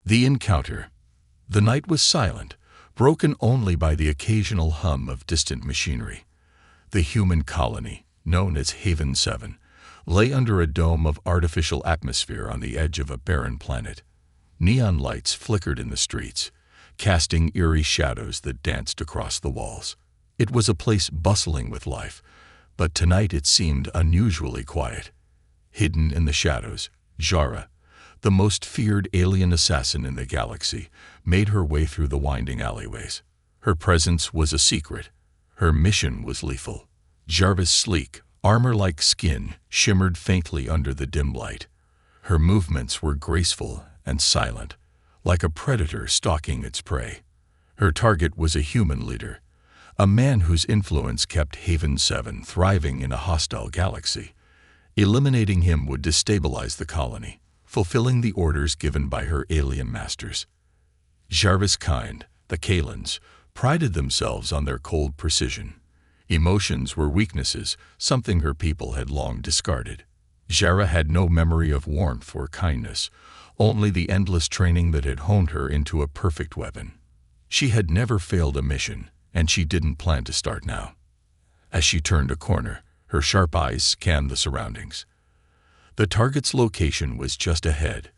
The encounter. The night was silent, broken only by the occasional hum of distant machinery. The human colony, known as Haven 7, lay under a dome of artificial atmosphere on the edge of a barren planet. Neon lights flickered in the streets, casting eerie shadows that danced across the walls. It was a place bustling with life, but tonight it seemed unusually quiet. Hidden in the shadows, Jara, the most feared alien assassin in the galaxy, made her way through the winding alleyways. Her presence was a secret. Her mission was lethal. Jara's sleek, armor-like skin shimmered faintly under the dim light. Her movements were graceful and silent, like a predator stalking its prey. Her target was a human leader, a man whose influence kept Haven 7 thriving in a hostile galaxy. Eliminating him would destabilize the colony, fulfilling the orders given by her alien masters. Jara's kind, the Kalins, prided themselves on their cold precision. Emotions were weaknesses, something her people had long discarded. Jara had no memory of warmth or kindness, only the endless training that had honed her into a perfect weapon. She had never failed a mission, and she didn't plan to start now. As she turned a corner, her sharp eyes scanned the surroundings. The target's location was just ahead,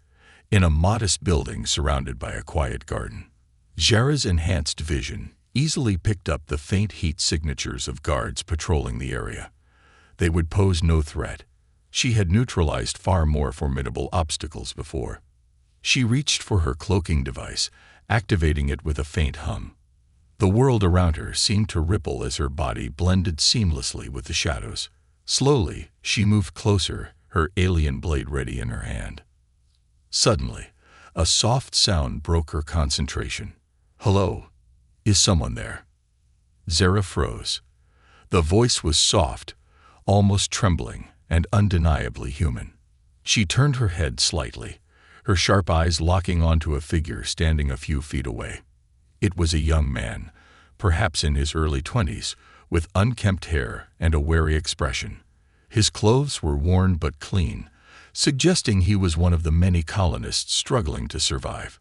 in a modest building surrounded by a quiet garden. Jara's enhanced vision easily picked up the faint heat signatures of guards patrolling the area. They would pose no threat. She had neutralized far more formidable obstacles before. She reached for her cloaking device, activating it with a faint hum. The world around her seemed to ripple as her body blended seamlessly with the shadows. Slowly, she moved closer, her alien blade ready in her hand. Suddenly, a soft sound broke her concentration. "Hello? Is someone there?" Zara froze. The voice was soft, almost trembling, and undeniably human. She turned her head slightly, her sharp eyes locking onto a figure standing a few feet away. It was a young man, perhaps in his early 20s, with unkempt hair and a wary expression. His clothes were worn but clean, suggesting he was one of the many colonists struggling to survive.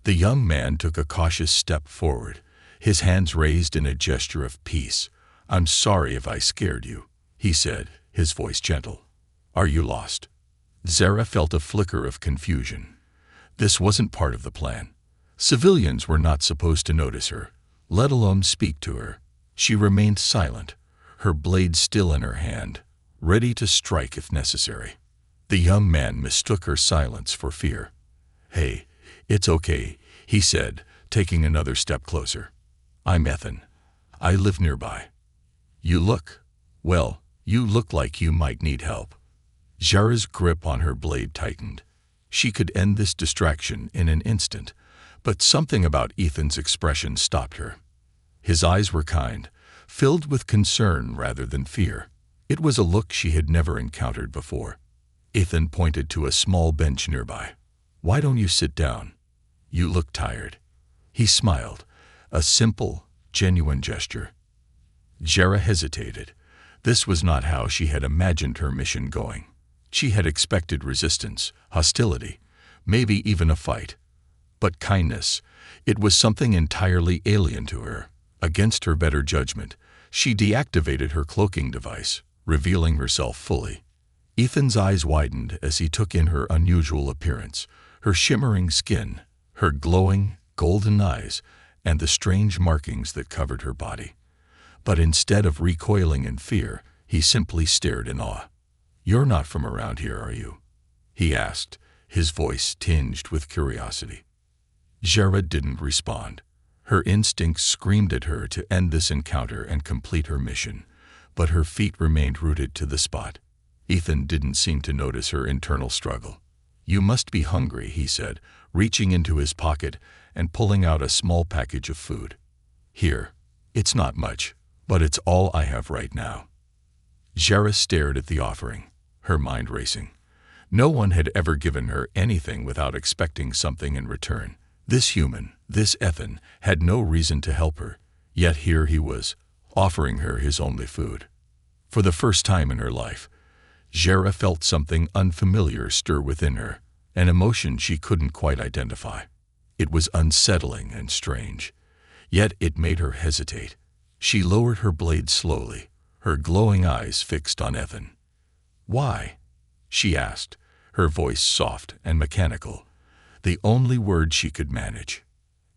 The young man took a cautious step forward, his hands raised in a gesture of peace. "I'm sorry if I scared you," he said, his voice gentle. "Are you lost?" Zara felt a flicker of confusion. This wasn't part of the plan. Civilians were not supposed to notice her, let alone speak to her. She remained silent, her blade still in her hand, ready to strike if necessary. The young man mistook her silence for fear. "Hey, it's okay," he said, taking another step closer. "I'm Ethan. I live nearby. You look like you might need help." Jara's grip on her blade tightened. She could end this distraction in an instant, but something about Ethan's expression stopped her. His eyes were kind, filled with concern rather than fear. It was a look she had never encountered before. Ethan pointed to a small bench nearby. "Why don't you sit down? You look tired." He smiled, a simple, genuine gesture. Jara hesitated. This was not how she had imagined her mission going. She had expected resistance, hostility, maybe even a fight. But kindness, it was something entirely alien to her. Against her better judgment, she deactivated her cloaking device, revealing herself fully. Ethan's eyes widened as he took in her unusual appearance, her shimmering skin, her glowing, golden eyes, and the strange markings that covered her body. But instead of recoiling in fear, he simply stared in awe. "You're not from around here, are you?" he asked, his voice tinged with curiosity. Jara didn't respond. Her instincts screamed at her to end this encounter and complete her mission, but her feet remained rooted to the spot. Ethan didn't seem to notice her internal struggle. "You must be hungry," he said, reaching into his pocket and pulling out a small package of food. "Here, it's not much, but it's all I have right now." Jara stared at the offering, her mind racing. No one had ever given her anything without expecting something in return. This human, this Ethan, had no reason to help her, yet here he was, offering her his only food. For the first time in her life, Jara felt something unfamiliar stir within her, an emotion she couldn't quite identify. It was unsettling and strange, yet it made her hesitate. She lowered her blade slowly, her glowing eyes fixed on Ethan. "Why?" she asked, her voice soft and mechanical, the only word she could manage.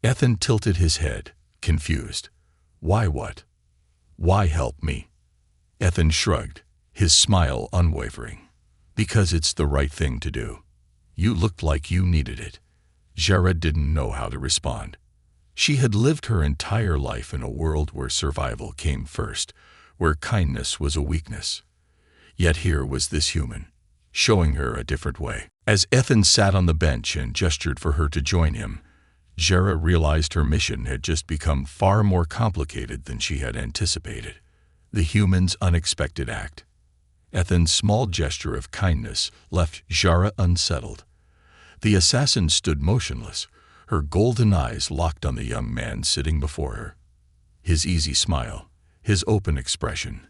Ethan tilted his head, confused. "Why what? Why help me?" Ethan shrugged, his smile unwavering. "Because it's the right thing to do. You looked like you needed it." Jara didn't know how to respond. She had lived her entire life in a world where survival came first, where kindness was a weakness. Yet here was this human, showing her a different way. As Ethan sat on the bench and gestured for her to join him, Jara realized her mission had just become far more complicated than she had anticipated. The human's unexpected act. Ethan's small gesture of kindness left Jara unsettled. The assassin stood motionless, her golden eyes locked on the young man sitting before her. His easy smile, his open expression,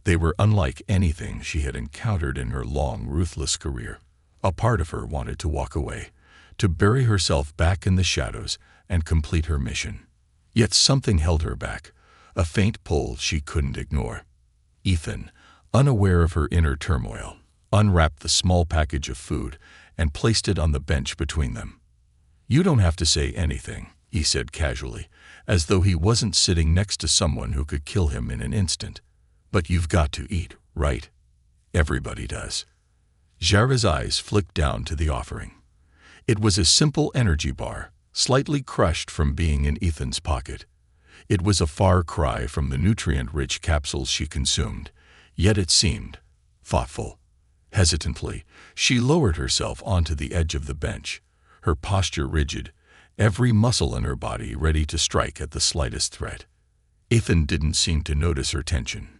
they were unlike anything she had encountered in her long, ruthless career. A part of her wanted to walk away, to bury herself back in the shadows and complete her mission. Yet something held her back, a faint pull she couldn't ignore. Ethan, unaware of her inner turmoil, unwrapped the small package of food and placed it on the bench between them. "You don't have to say anything," he said casually, as though he wasn't sitting next to someone who could kill him in an instant. "But you've got to eat, right? Everybody does." Jara's eyes flicked down to the offering. It was a simple energy bar, slightly crushed from being in Ethan's pocket. It was a far cry from the nutrient-rich capsules she consumed, yet it seemed thoughtful. Hesitantly, she lowered herself onto the edge of the bench, her posture rigid, every muscle in her body ready to strike at the slightest threat. Ethan didn't seem to notice her tension.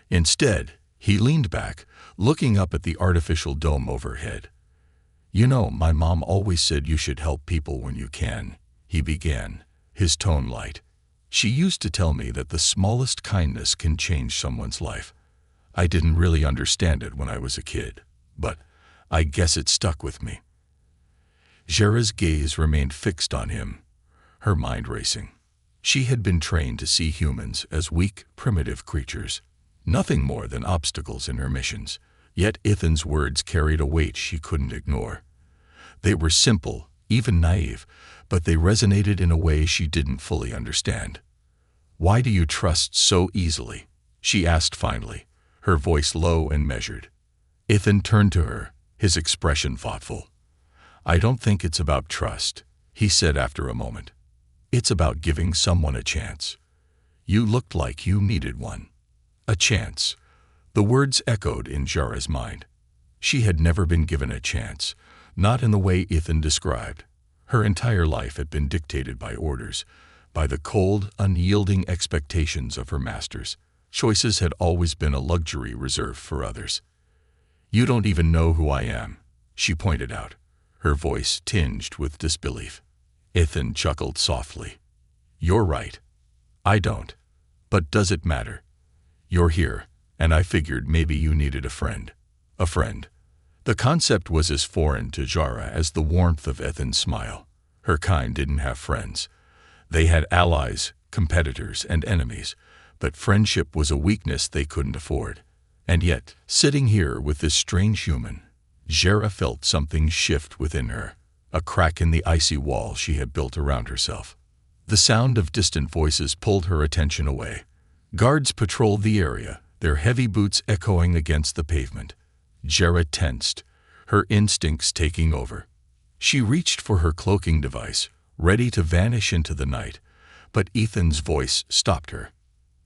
Instead, he leaned back, looking up at the artificial dome overhead. "You know, my mom always said you should help people when you can," he began, his tone light. "She used to tell me that the smallest kindness can change someone's life. I didn't really understand it when I was a kid, but I guess it stuck with me." Jara's gaze remained fixed on him, her mind racing. She had been trained to see humans as weak, primitive creatures, nothing more than obstacles in her missions. Yet Ethan's words carried a weight she couldn't ignore. They were simple, even naive, but they resonated in a way she didn't fully understand. "Why do you trust so easily?" she asked finally, her voice low and measured. Ethan turned to her, his expression thoughtful. "I don't think it's about trust," he said after a moment. "It's about giving someone a chance. You looked like you needed one." A chance. The words echoed in Jara's mind. She had never been given a chance, not in the way Ethan described. Her entire life had been dictated by orders, by the cold, unyielding expectations of her masters. Choices had always been a luxury reserved for others. "You don't even know who I am," she pointed out, her voice tinged with disbelief. Ethan chuckled softly. "You're right. I don't. But does it matter? You're here, and I figured maybe you needed a friend." A friend. The concept was as foreign to Jara as the warmth of Ethan's smile. Her kind didn't have friends. They had allies, competitors, and enemies, but friendship was a weakness they couldn't afford. And yet, sitting here with this strange human, Jara felt something shift within her, a crack in the icy wall she had built around herself. The sound of distant voices pulled her attention away. Guards patrolled the area, their heavy boots echoing against the pavement. Jara tensed, her instincts taking over. She reached for her cloaking device, ready to vanish into the night, but Ethan's voice stopped her.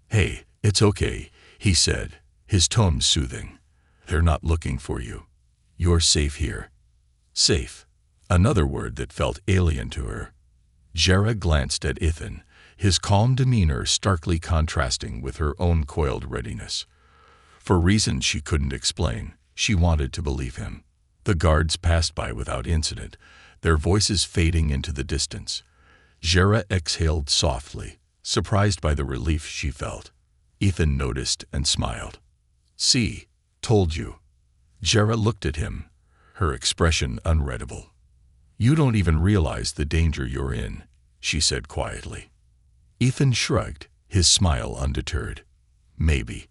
"Hey, it's okay," he said, his tone soothing. "They're not looking for you. You're safe here." Safe. Another word that felt alien to her. Jara glanced at Ethan, his calm demeanor starkly contrasting with her own coiled readiness. For reasons she couldn't explain, she wanted to believe him. The guards passed by without incident, their voices fading into the distance. Jara exhaled softly, surprised by the relief she felt. Ethan noticed and smiled. "See, told you." Jara looked at him, her expression unreadable. "You don't even realize the danger you're in," she said quietly. Ethan shrugged, his smile undeterred. "Maybe.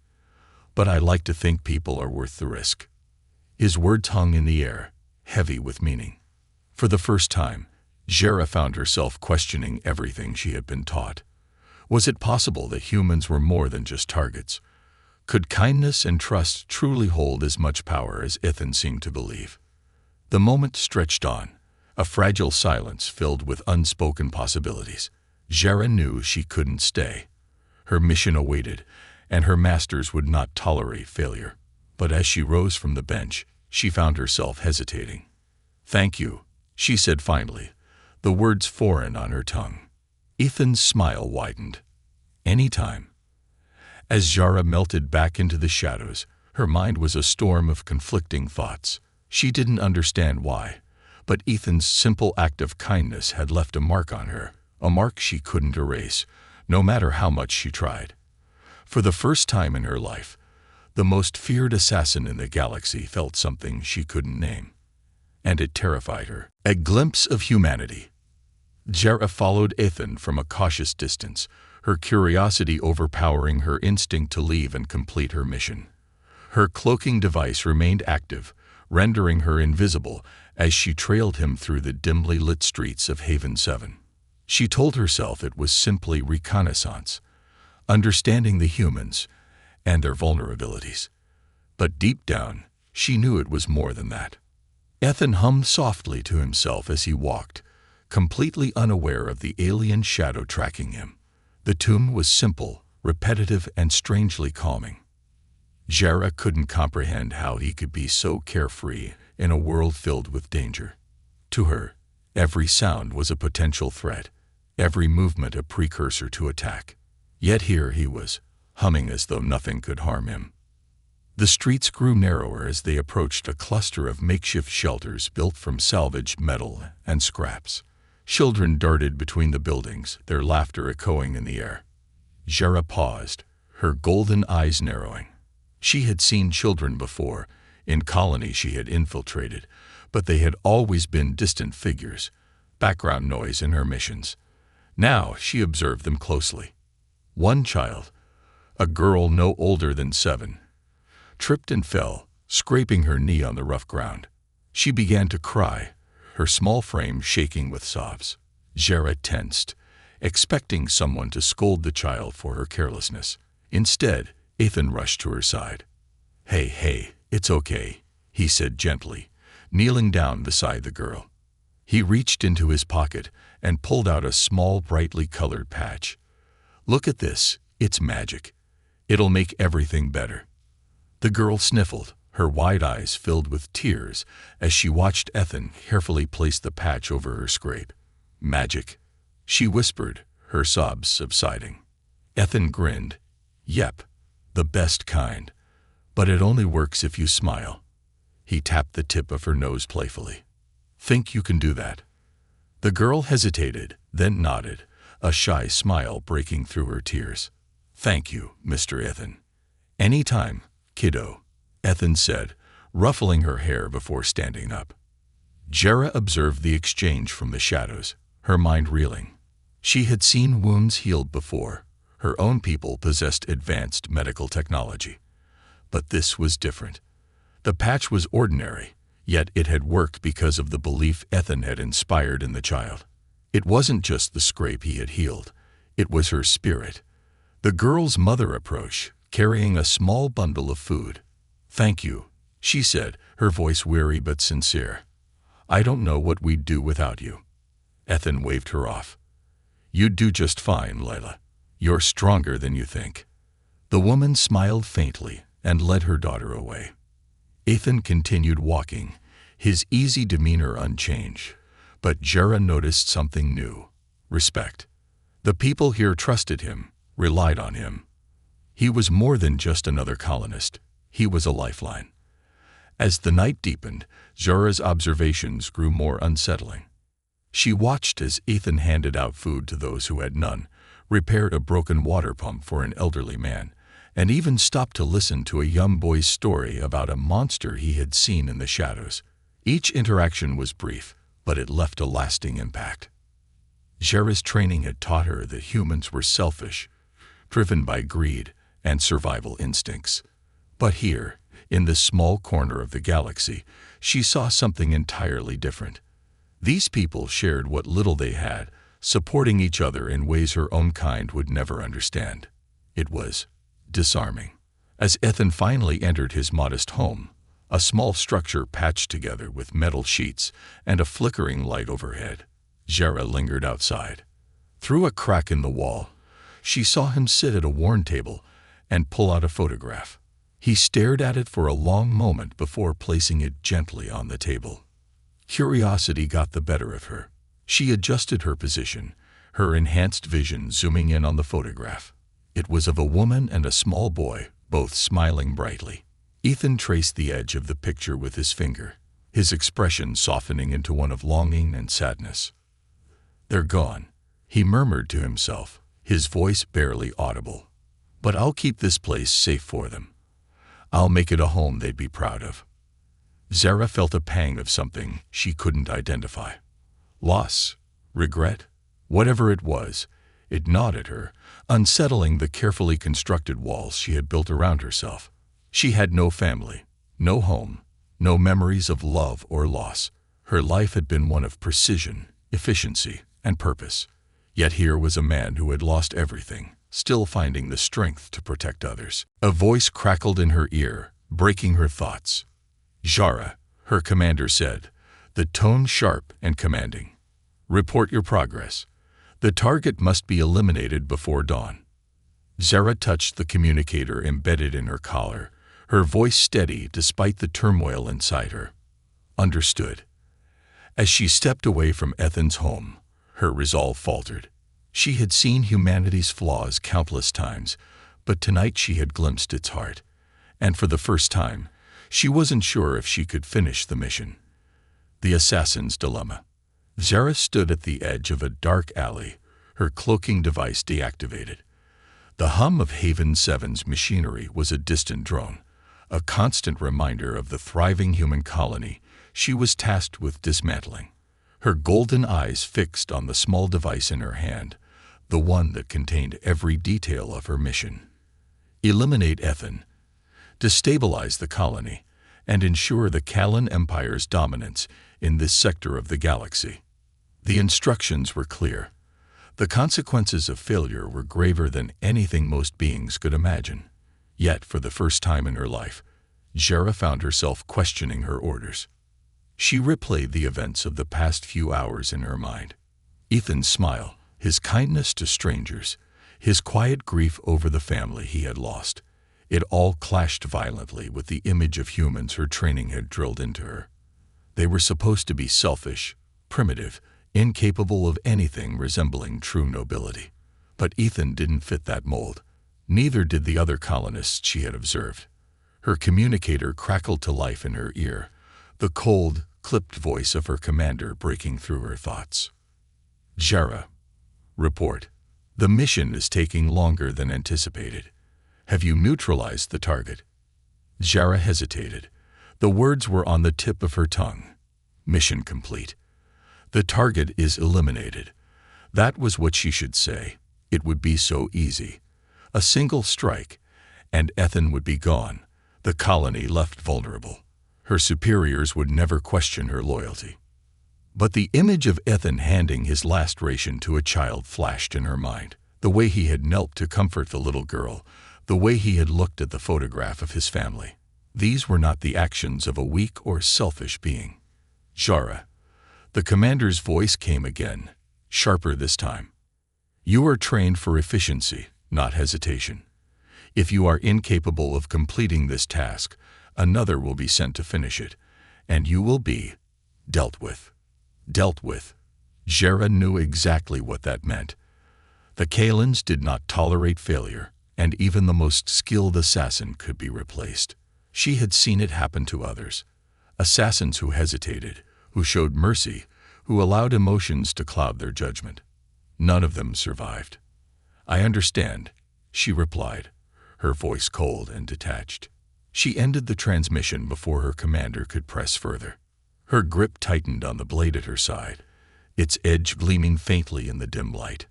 But I like to think people are worth the risk." His words hung in the air, heavy with meaning. For the first time, Jera found herself questioning everything she had been taught. Was it possible that humans were more than just targets? Could kindness and trust truly hold as much power as Ethan seemed to believe? The moment stretched on, a fragile silence filled with unspoken possibilities. Jera knew she couldn't stay. Her mission awaited, and her masters would not tolerate failure. But as she rose from the bench, she found herself hesitating. "Thank you," she said finally, the words foreign on her tongue. Ethan's smile widened. "Anytime." As Jara melted back into the shadows, her mind was a storm of conflicting thoughts. She didn't understand why, but Ethan's simple act of kindness had left a mark on her, a mark she couldn't erase, no matter how much she tried. For the first time in her life, the most feared assassin in the galaxy felt something she couldn't name. And it terrified her. A glimpse of humanity. Jara followed Ethan from a cautious distance, her curiosity overpowering her instinct to leave and complete her mission. Her cloaking device remained active, rendering her invisible as she trailed him through the dimly lit streets of Haven 7. She told herself it was simply reconnaissance, understanding the humans and their vulnerabilities. But deep down, she knew it was more than that. Ethan hummed softly to himself as he walked, completely unaware of the alien shadow tracking him. The tune was simple, repetitive, and strangely calming. Jara couldn't comprehend how he could be so carefree in a world filled with danger. To her, every sound was a potential threat, every movement a precursor to attack. Yet here he was, humming as though nothing could harm him. The streets grew narrower as they approached a cluster of makeshift shelters built from salvaged metal and scraps. Children darted between the buildings, their laughter echoing in the air. Jara paused, her golden eyes narrowing. She had seen children before, in colonies she had infiltrated, but they had always been distant figures, background noise in her missions. Now she observed them closely. One child, a girl no older than 7, tripped and fell, scraping her knee on the rough ground. She began to cry, her small frame shaking with sobs. Jara tensed, expecting someone to scold the child for her carelessness. Instead, Ethan rushed to her side. Hey, it's okay," he said gently, kneeling down beside the girl. He reached into his pocket and pulled out a small, brightly colored patch. "Look at this, it's magic. It'll make everything better." The girl sniffled, her wide eyes filled with tears as she watched Ethan carefully place the patch over her scrape. "Magic," she whispered, her sobs subsiding. Ethan grinned. "Yep, the best kind. But it only works if you smile." He tapped the tip of her nose playfully. "Think you can do that?" The girl hesitated, then nodded, a shy smile breaking through her tears. "Thank you, Mr. Ethan." "Anytime, kiddo," Ethan said, ruffling her hair before standing up. Jara observed the exchange from the shadows, her mind reeling. She had seen wounds healed before. Her own people possessed advanced medical technology. But this was different. The patch was ordinary, yet it had worked because of the belief Ethan had inspired in the child. It wasn't just the scrape he had healed. It was her spirit. The girl's mother approached, carrying a small bundle of food. "Thank you," she said, her voice weary but sincere. "I don't know what we'd do without you." Ethan waved her off. "You'd do just fine, Layla. You're stronger than you think." The woman smiled faintly and led her daughter away. Ethan continued walking, his easy demeanor unchanged, but Jara noticed something new: respect. The people here trusted him, relied on him. He was more than just another colonist. He was a lifeline. As the night deepened, Jara's observations grew more unsettling. She watched as Ethan handed out food to those who had none, repaired a broken water pump for an elderly man, and even stopped to listen to a young boy's story about a monster he had seen in the shadows. Each interaction was brief, but it left a lasting impact. Jera's training had taught her that humans were selfish, driven by greed and survival instincts. But here, in this small corner of the galaxy, she saw something entirely different. These people shared what little they had, supporting each other in ways her own kind would never understand. It was disarming. As Ethan finally entered his modest home, a small structure patched together with metal sheets and a flickering light overhead, Jera lingered outside. Through a crack in the wall, she saw him sit at a worn table and pull out a photograph. He stared at it for a long moment before placing it gently on the table. Curiosity got the better of her. She adjusted her position, her enhanced vision zooming in on the photograph. It was of a woman and a small boy, both smiling brightly. Ethan traced the edge of the picture with his finger, his expression softening into one of longing and sadness. "They're gone," he murmured to himself, his voice barely audible. "But I'll keep this place safe for them. I'll make it a home they'd be proud of." Jera felt a pang of something she couldn't identify. Loss, regret, whatever it was, it gnawed at her, unsettling the carefully constructed walls she had built around herself. She had no family, no home, no memories of love or loss. Her life had been one of precision, efficiency, and purpose. Yet here was a man who had lost everything, still finding the strength to protect others. A voice crackled in her ear, breaking her thoughts. "Jera," her commander said, the tone sharp and commanding. "Report your progress. The target must be eliminated before dawn." Jera touched the communicator embedded in her collar, her voice steady despite the turmoil inside her. "Understood." As she stepped away from Ethan's home, her resolve faltered. She had seen humanity's flaws countless times, but tonight she had glimpsed its heart. And for the first time, she wasn't sure if she could finish the mission. The assassin's dilemma. Jera stood at the edge of a dark alley, her cloaking device deactivated. The hum of Haven 7's machinery was a distant drone, a constant reminder of the thriving human colony she was tasked with dismantling. Her golden eyes fixed on the small device in her hand, the one that contained every detail of her mission. Eliminate Ethan, destabilize the colony, and ensure the Callan Empire's dominance in this sector of the galaxy. The instructions were clear. The consequences of failure were graver than anything most beings could imagine. Yet, for the first time in her life, Jera found herself questioning her orders. She replayed the events of the past few hours in her mind. Ethan's smile, his kindness to strangers, his quiet grief over the family he had lost. It all clashed violently with the image of humans her training had drilled into her. They were supposed to be selfish, primitive, incapable of anything resembling true nobility. But Ethan didn't fit that mold. Neither did the other colonists she had observed. Her communicator crackled to life in her ear, the cold, clipped voice of her commander breaking through her thoughts. "Jera, report. The mission is taking longer than anticipated. Have you neutralized the target?" Jera hesitated. The words were on the tip of her tongue. Mission complete. The target is eliminated. That was what she should say. It would be so easy. A single strike, and Ethan would be gone, the colony left vulnerable. Her superiors would never question her loyalty. But the image of Ethan handing his last ration to a child flashed in her mind. The way he had knelt to comfort the little girl, the way he had looked at the photograph of his family. These were not the actions of a weak or selfish being. "Jera." The commander's voice came again, sharper this time. "You are trained for efficiency, not hesitation. If you are incapable of completing this task, another will be sent to finish it, and you will be dealt with." Dealt with. Jera knew exactly what that meant. The Kalans did not tolerate failure, and even the most skilled assassin could be replaced. She had seen it happen to others. Assassins who hesitated, who showed mercy, who allowed emotions to cloud their judgment. None of them survived. "I understand," she replied, her voice cold and detached. She ended the transmission before her commander could press further. Her grip tightened on the blade at her side, its edge gleaming faintly in the dim light.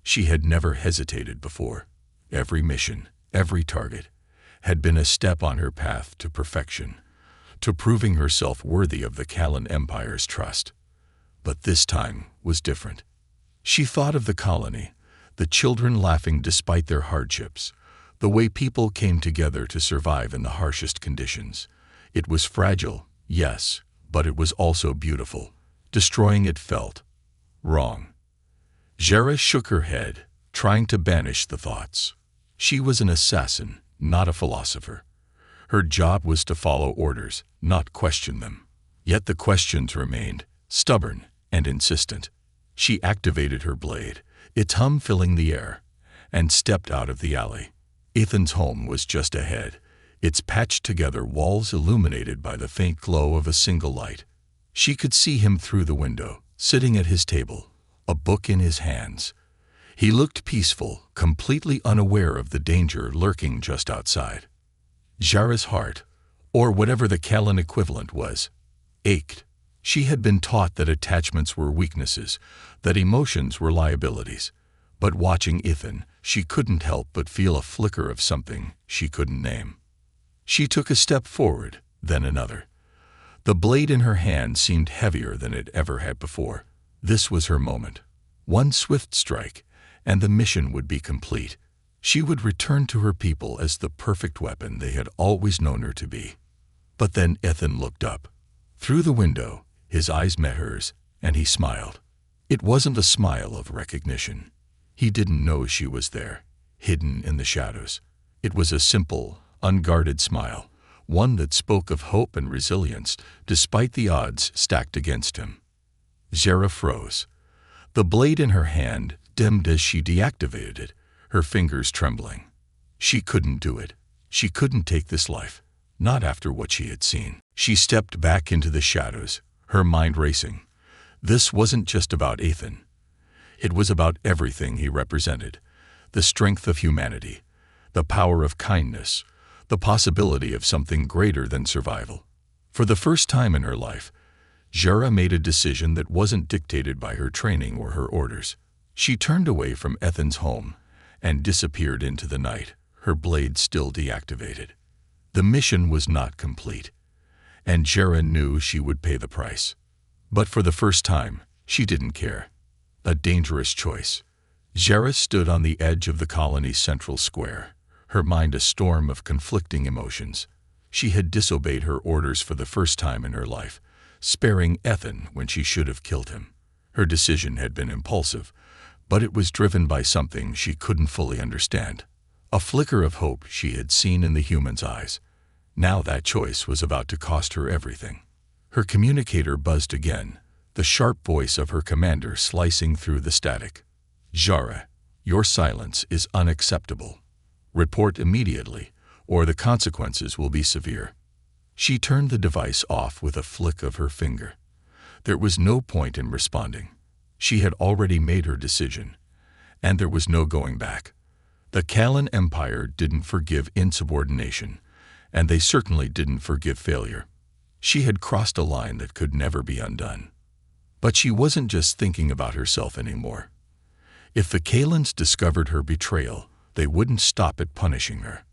She had never hesitated before. Every mission, every target, had been a step on her path to perfection, to proving herself worthy of the Callan Empire's trust. But this time was different. She thought of the colony, the children laughing despite their hardships, the way people came together to survive in the harshest conditions. It was fragile, yes, but it was also beautiful. Destroying it felt wrong. Jera shook her head, trying to banish the thoughts. She was an assassin, not a philosopher. Her job was to follow orders, not question them. Yet the questions remained, stubborn and insistent. She activated her blade, its hum filling the air, and stepped out of the alley. Ethan's home was just ahead, its patched-together walls illuminated by the faint glow of a single light. She could see him through the window, sitting at his table, a book in his hands. He looked peaceful, completely unaware of the danger lurking just outside. Jera's heart, or whatever the Callan equivalent was, ached. She had been taught that attachments were weaknesses, that emotions were liabilities. But watching Ethan, she couldn't help but feel a flicker of something she couldn't name. She took a step forward, then another. The blade in her hand seemed heavier than it ever had before. This was her moment. One swift strike, and the mission would be complete. She would return to her people as the perfect weapon they had always known her to be. But then Ethan looked up. Through the window, his eyes met hers, and he smiled. It wasn't a smile of recognition. He didn't know she was there, hidden in the shadows. It was a simple, unguarded smile, one that spoke of hope and resilience despite the odds stacked against him. Jera froze. The blade in her hand dimmed as she deactivated it, her fingers trembling. She couldn't do it. She couldn't take this life, not after what she had seen. She stepped back into the shadows, her mind racing. This wasn't just about Ethan. It was about everything he represented, the strength of humanity, the power of kindness, the possibility of something greater than survival. For the first time in her life, Jera made a decision that wasn't dictated by her training or her orders. She turned away from Ethan's home and disappeared into the night, her blade still deactivated. The mission was not complete, and Jera knew she would pay the price. But for the first time, she didn't care. A dangerous choice. Jera stood on the edge of the colony's central square, her mind a storm of conflicting emotions. She had disobeyed her orders for the first time in her life, sparing Ethan when she should have killed him. Her decision had been impulsive, but it was driven by something she couldn't fully understand. A flicker of hope she had seen in the human's eyes. Now that choice was about to cost her everything. Her communicator buzzed again, the sharp voice of her commander slicing through the static. Jera, your silence is unacceptable. Report immediately, or the consequences will be severe. She turned the device off with a flick of her finger. There was no point in responding. She had already made her decision, and there was no going back. The Callan Empire didn't forgive insubordination, and they certainly didn't forgive failure. She had crossed a line that could never be undone. But she wasn't just thinking about herself anymore. If the Callans discovered her betrayal, they wouldn't stop at punishing her.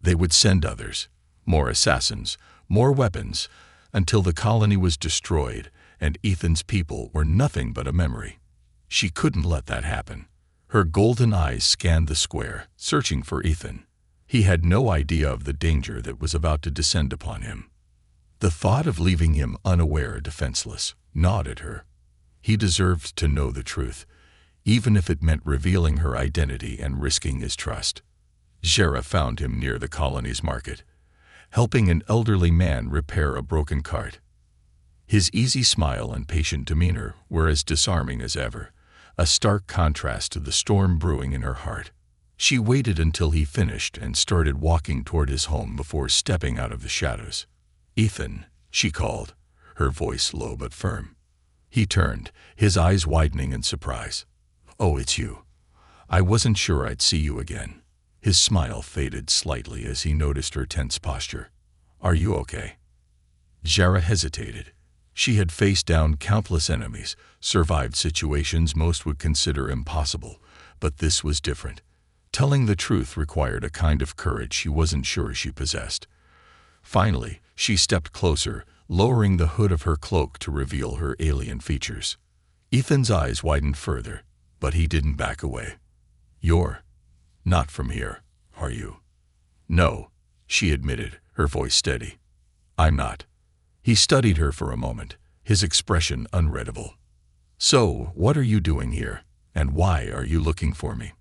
They would send others, more assassins, more weapons, until the colony was destroyed and Ethan's people were nothing but a memory. She couldn't let that happen. Her golden eyes scanned the square, searching for Ethan. He had no idea of the danger that was about to descend upon him. The thought of leaving him unaware, defenseless, gnawed at her. He deserved to know the truth, even if it meant revealing her identity and risking his trust. Jera found him near the colony's market, helping an elderly man repair a broken cart. His easy smile and patient demeanor were as disarming as ever, a stark contrast to the storm brewing in her heart. She waited until he finished and started walking toward his home before stepping out of the shadows. "Ethan," she called, her voice low but firm. He turned, his eyes widening in surprise. "Oh, it's you. I wasn't sure I'd see you again." His smile faded slightly as he noticed her tense posture. "Are you okay?" Jera hesitated. She had faced down countless enemies, survived situations most would consider impossible, but this was different. Telling the truth required a kind of courage she wasn't sure she possessed. Finally, she stepped closer, lowering the hood of her cloak to reveal her alien features. Ethan's eyes widened further, but he didn't back away. "You're not from here, are you?" "No," she admitted, her voice steady. "I'm not." He studied her for a moment, his expression unreadable. "So, what are you doing here, and why are you looking for me?"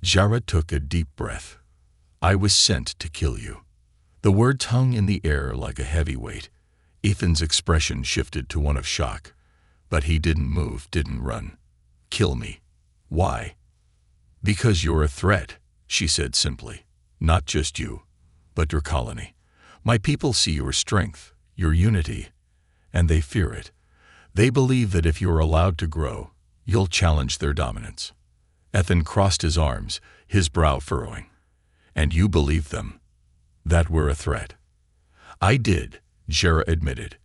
Jarrah took a deep breath. "I was sent to kill you." The words hung in the air like a heavy weight. Ethan's expression shifted to one of shock, but he didn't move, didn't run. "Kill me. Why?" "Because you're a threat," she said simply. "Not just you, but your colony. My people see your strength, your unity, and they fear it. They believe that if you're allowed to grow, you'll challenge their dominance." Ethan crossed his arms, his brow furrowing. "And you believed them? That we're a threat?" "I did," Jarrah admitted,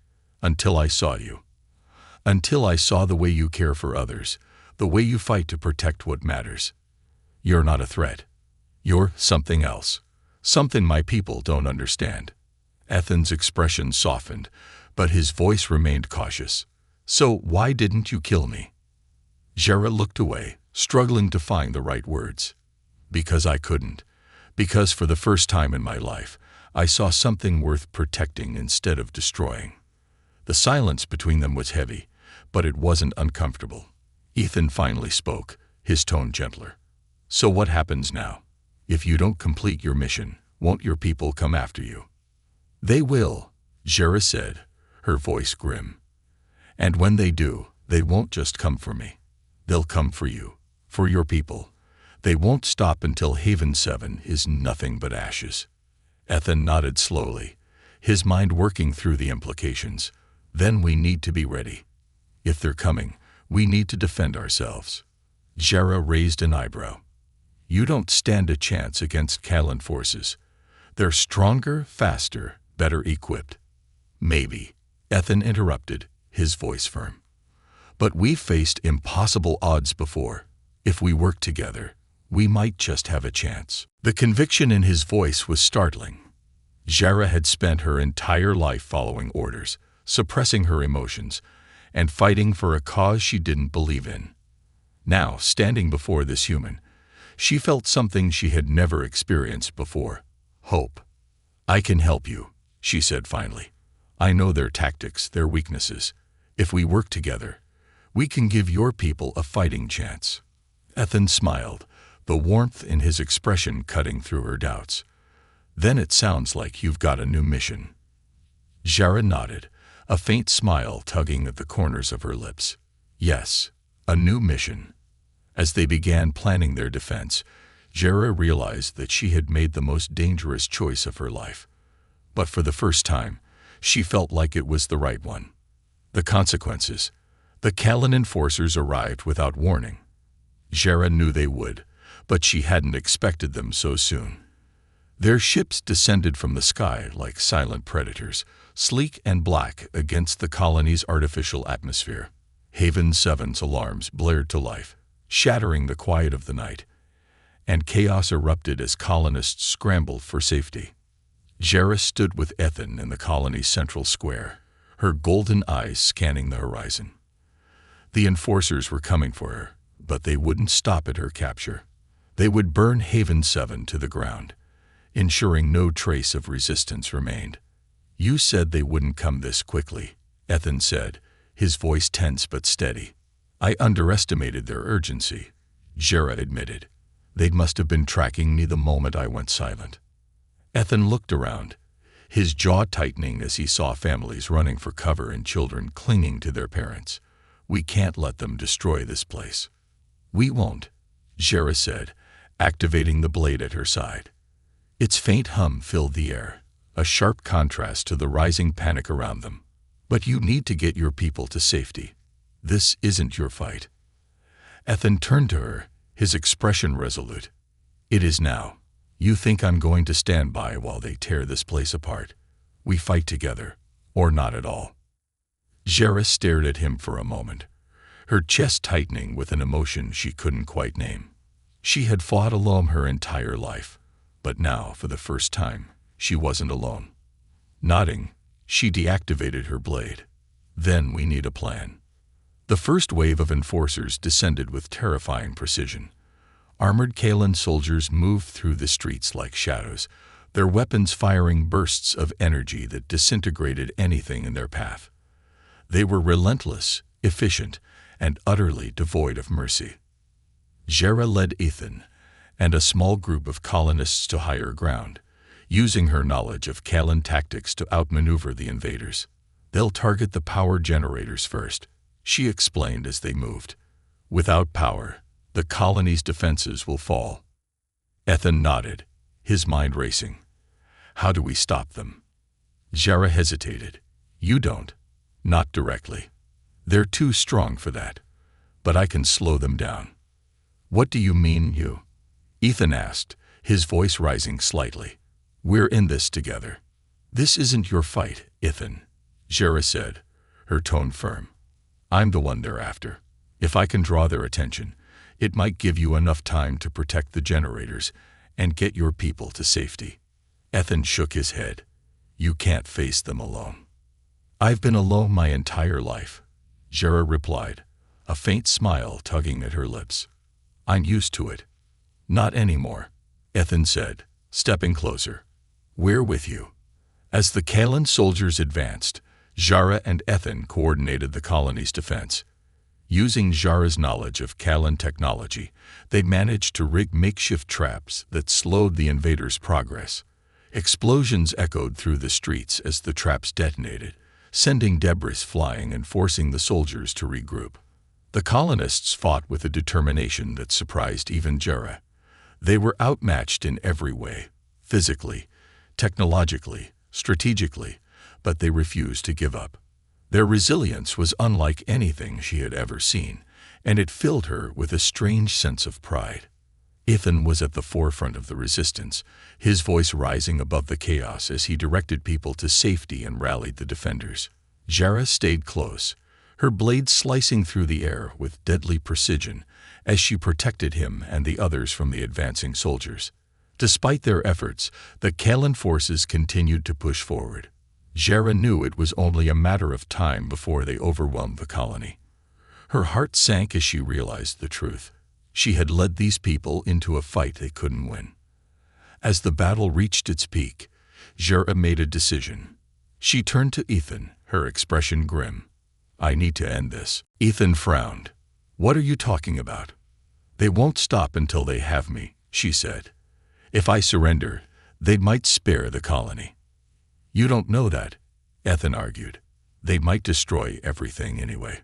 "until I saw you. Until I saw the way you care for others, the way you fight to protect what matters. You're not a threat. You're something else. Something my people don't understand." Ethan's expression softened, but his voice remained cautious. "So why didn't you kill me?" Jarrah looked away, struggling to find the right words. "Because I couldn't. Because for the first time in my life, I saw something worth protecting instead of destroying." The silence between them was heavy, but it wasn't uncomfortable. Ethan finally spoke, his tone gentler. "So what happens now? If you don't complete your mission, won't your people come after you?" "They will," Jarrah said, her voice grim. "And when they do, they won't just come for me. They'll come for you, for your people. They won't stop until Haven 7 is nothing but ashes." Ethan nodded slowly, his mind working through the implications. "Then we need to be ready. If they're coming, we need to defend ourselves." Jarrah raised an eyebrow. "You don't stand a chance against Callan forces. They're stronger, faster, better equipped." "Maybe," Ethan interrupted, his voice firm. "But we've faced impossible odds before. If we work together, we might just have a chance." The conviction in his voice was startling. Jarrah had spent her entire life following orders, suppressing her emotions, and fighting for a cause she didn't believe in. Now, standing before this human, she felt something she had never experienced before: hope. "I can help you," she said finally. "I know their tactics, their weaknesses. If we work together, we can give your people a fighting chance." Ethan smiled, the warmth in his expression cutting through her doubts. "Then it sounds like you've got a new mission." Jarrah nodded, a faint smile tugging at the corners of her lips. "Yes, a new mission." As they began planning their defense, Jarrah realized that she had made the most dangerous choice of her life. But for the first time, she felt like it was the right one. The consequences. The Callan enforcers arrived without warning. Jarrah knew they would, but she hadn't expected them so soon. Their ships descended from the sky like silent predators, sleek and black against the colony's artificial atmosphere. Haven 7's alarms blared to life, shattering the quiet of the night, and chaos erupted as colonists scrambled for safety. Jarrah stood with Ethan in the colony's central square, her golden eyes scanning the horizon. The enforcers were coming for her, but they wouldn't stop at her capture. They would burn Haven 7 to the ground, ensuring no trace of resistance remained. "You said they wouldn't come this quickly," Ethan said, his voice tense but steady. "I underestimated their urgency," Jarrah admitted. "They must have been tracking me the moment I went silent." Ethan looked around, his jaw tightening as he saw families running for cover and children clinging to their parents. "We can't let them destroy this place." "We won't," Jarrah said, activating the blade at her side. Its faint hum filled the air, a sharp contrast to the rising panic around them. "But you need to get your people to safety. This isn't your fight." Ethan turned to her, his expression resolute. "It is now. You think I'm going to stand by while they tear this place apart? We fight together, or not at all." Jera stared at him for a moment, her chest tightening with an emotion she couldn't quite name. She had fought alone her entire life, but now, for the first time, she wasn't alone. Nodding, she deactivated her blade. Then we need a plan. The first wave of enforcers descended with terrifying precision. Armored Kalan soldiers moved through the streets like shadows, their weapons firing bursts of energy that disintegrated anything in their path. They were relentless, efficient, and utterly devoid of mercy. Jera led Ethan and a small group of colonists to higher ground, using her knowledge of Kalan tactics to outmaneuver the invaders. They'll target the power generators first, she explained as they moved. Without power, the colony's defenses will fall. Ethan nodded, his mind racing. How do we stop them? Jera hesitated. You don't. Not directly. They're too strong for that. But I can slow them down. What do you mean, you? Ethan asked, his voice rising slightly. We're in this together. This isn't your fight, Ethan, Jera said, her tone firm. I'm the one they're after. If I can draw their attention, it might give you enough time to protect the generators and get your people to safety. Ethan shook his head. You can't face them alone. I've been alone my entire life, Jera replied, a faint smile tugging at her lips. I'm used to it. Not anymore, Ethan said, stepping closer. We're with you. As the Kalan soldiers advanced, Jera and Ethan coordinated the colony's defense. Using Jara's knowledge of Kalan technology, they managed to rig makeshift traps that slowed the invaders' progress. Explosions echoed through the streets as the traps detonated, sending debris flying and forcing the soldiers to regroup. The colonists fought with a determination that surprised even Jera. They were outmatched in every way, physically, technologically, strategically, but they refused to give up. Their resilience was unlike anything she had ever seen, and it filled her with a strange sense of pride. Ethan was at the forefront of the resistance, his voice rising above the chaos as he directed people to safety and rallied the defenders. Jera stayed close, her blade slicing through the air with deadly precision as she protected him and the others from the advancing soldiers. Despite their efforts, the Kalan forces continued to push forward. Jera knew it was only a matter of time before they overwhelmed the colony. Her heart sank as she realized the truth. She had led these people into a fight they couldn't win. As the battle reached its peak, Jera made a decision. She turned to Ethan, her expression grim. I need to end this. Ethan frowned. What are you talking about? They won't stop until they have me, she said. If I surrender, they might spare the colony. You don't know that, Ethan argued. They might destroy everything anyway.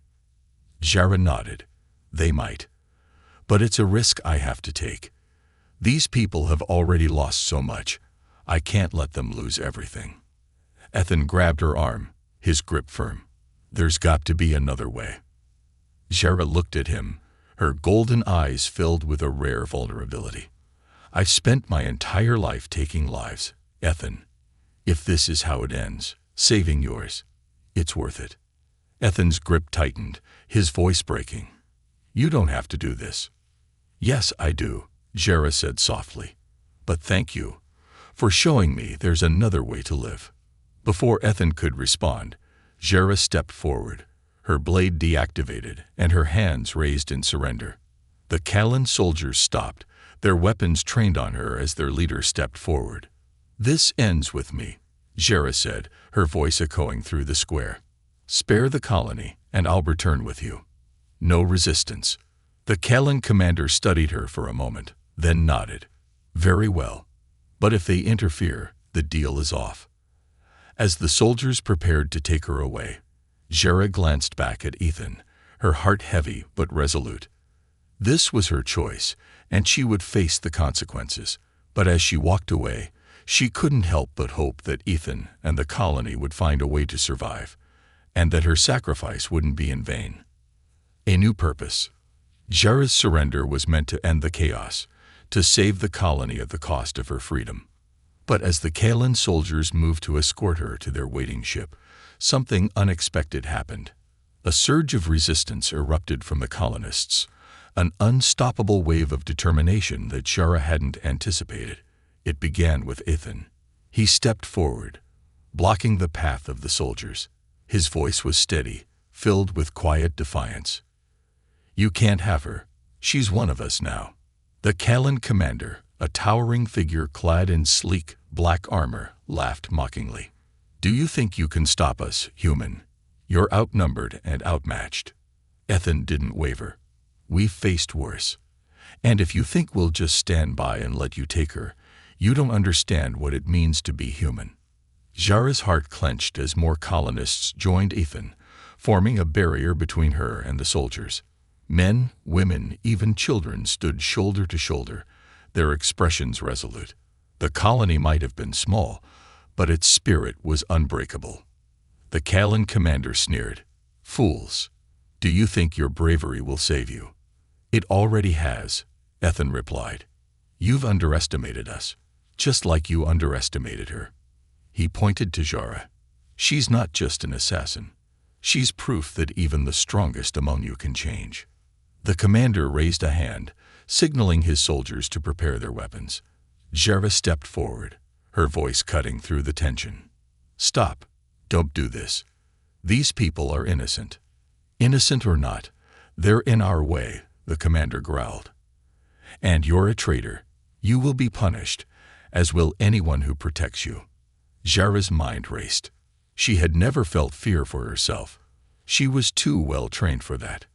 Jera nodded. They might. But it's a risk I have to take. These people have already lost so much. I can't let them lose everything. Ethan grabbed her arm, his grip firm. There's got to be another way. Jera looked at him, her golden eyes filled with a rare vulnerability. I've spent my entire life taking lives, Ethan. If this is how it ends, saving yours, it's worth it. Ethan's grip tightened, his voice breaking. You don't have to do this. Yes, I do, Jera said softly. But thank you for showing me there's another way to live. Before Ethan could respond, Jera stepped forward, her blade deactivated and her hands raised in surrender. The Kalan soldiers stopped, their weapons trained on her as their leader stepped forward. This ends with me, Jera said, her voice echoing through the square. Spare the colony, and I'll return with you. No resistance. The Kalan commander studied her for a moment, then nodded. Very well. But if they interfere, the deal is off. As the soldiers prepared to take her away, Jera glanced back at Ethan, her heart heavy but resolute. This was her choice, and she would face the consequences. But as she walked away, she couldn't help but hope that Ethan and the colony would find a way to survive, and that her sacrifice wouldn't be in vain. A new purpose. Jera's surrender was meant to end the chaos, to save the colony at the cost of her freedom. But as the Kalan soldiers moved to escort her to their waiting ship, something unexpected happened. A surge of resistance erupted from the colonists, an unstoppable wave of determination that Shara hadn't anticipated. It began with Ethan. He stepped forward, blocking the path of the soldiers. His voice was steady, filled with quiet defiance. "You can't have her. She's one of us now." The Callan commander, a towering figure clad in sleek, black armor, laughed mockingly. "Do you think you can stop us, human? You're outnumbered and outmatched." Ethan didn't waver. "We've faced worse. And if you think we'll just stand by and let you take her, you don't understand what it means to be human." Jara's heart clenched as more colonists joined Ethan, forming a barrier between her and the soldiers. Men, women, even children stood shoulder to shoulder, their expressions resolute. The colony might have been small, but its spirit was unbreakable. The Callan commander sneered. "Fools! Do you think your bravery will save you?" "It already has," Ethan replied. "You've underestimated us, just like you underestimated her." He pointed to Jara. "She's not just an assassin. She's proof that even the strongest among you can change." The commander raised a hand, signaling his soldiers to prepare their weapons. Jara stepped forward, her voice cutting through the tension. "Stop. Don't do this. These people are innocent." "Innocent or not, they're in our way," the commander growled. "And you're a traitor. You will be punished, as will anyone who protects you." Jara's mind raced. She had never felt fear for herself. She was too well trained for that.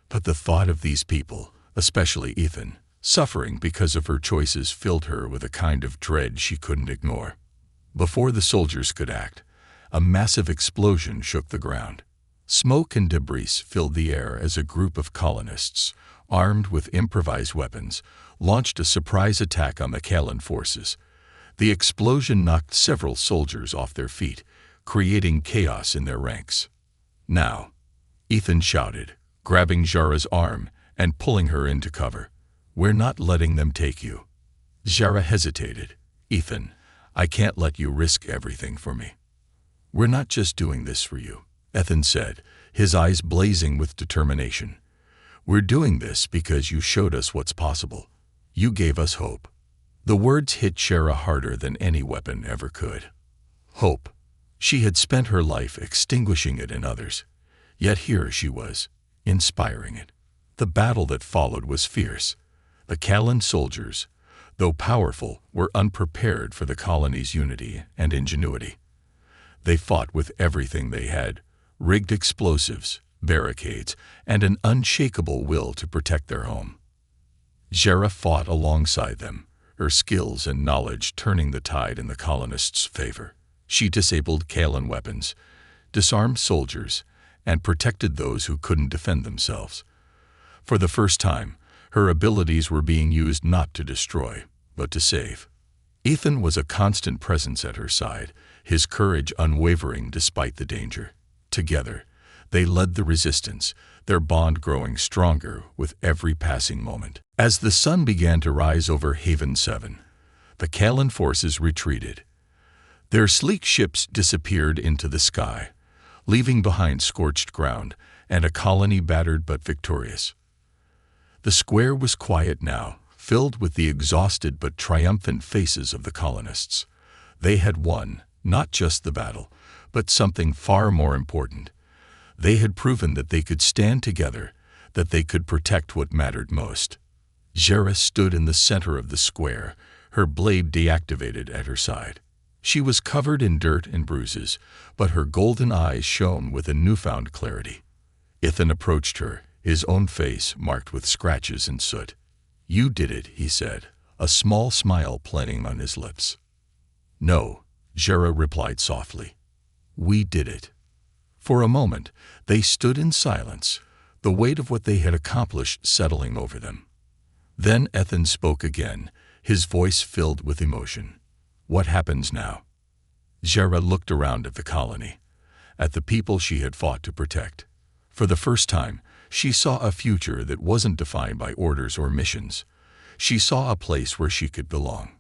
But the thought of these people, especially Ethan, suffering because of her choices filled her with a kind of dread she couldn't ignore. Before the soldiers could act, a massive explosion shook the ground. Smoke and debris filled the air as a group of colonists, armed with improvised weapons, launched a surprise attack on the Callan forces. The explosion knocked several soldiers off their feet, creating chaos in their ranks. "Now," Ethan shouted, grabbing Jara's arm and pulling her into cover. "We're not letting them take you." Jara hesitated. "Ethan, I can't let you risk everything for me." "We're not just doing this for you," Ethan said, his eyes blazing with determination. "We're doing this because you showed us what's possible. You gave us hope." The words hit Jara harder than any weapon ever could. Hope. She had spent her life extinguishing it in others. Yet here she was, inspiring it. The battle that followed was fierce. The Callan soldiers, though powerful, were unprepared for the colony's unity and ingenuity. They fought with everything they had, rigged explosives, barricades, and an unshakable will to protect their home. Jara fought alongside them, her skills and knowledge turning the tide in the colonists' favor. She disabled Callan weapons, disarmed soldiers, and protected those who couldn't defend themselves. For the first time, her abilities were being used not to destroy, but to save. Ethan was a constant presence at her side, his courage unwavering despite the danger. Together, they led the resistance, their bond growing stronger with every passing moment. As the sun began to rise over Haven 7, the Callan forces retreated. Their sleek ships disappeared into the sky, leaving behind scorched ground and a colony battered but victorious. The square was quiet now, filled with the exhausted but triumphant faces of the colonists. They had won, not just the battle, but something far more important. They had proven that they could stand together, that they could protect what mattered most. Jara stood in the center of the square, her blade deactivated at her side. She was covered in dirt and bruises, but her golden eyes shone with a newfound clarity. Ethan approached her, his own face marked with scratches and soot. "You did it," he said, a small smile playing on his lips. "No," Jara replied softly. "We did it." For a moment, they stood in silence, the weight of what they had accomplished settling over them. Then Ethan spoke again, his voice filled with emotion. "What happens now?" Jara looked around at the colony, at the people she had fought to protect. For the first time, she saw a future that wasn't defined by orders or missions. She saw a place where she could belong.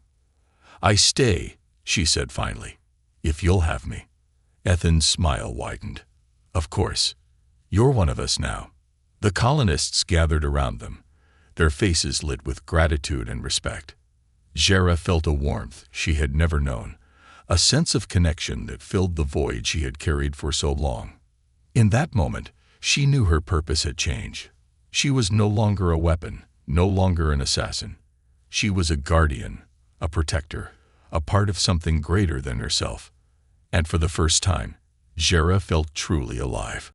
"I stay," she said finally, "if you'll have me." Ethan's smile widened. Of course. You're one of us now. The colonists gathered around them, their faces lit with gratitude and respect. Jera felt a warmth she had never known, a sense of connection that filled the void she had carried for so long. In that moment, she knew her purpose had changed. She was no longer a weapon, no longer an assassin. She was a guardian, a protector, a part of something greater than herself. And for the first time, Jera felt truly alive.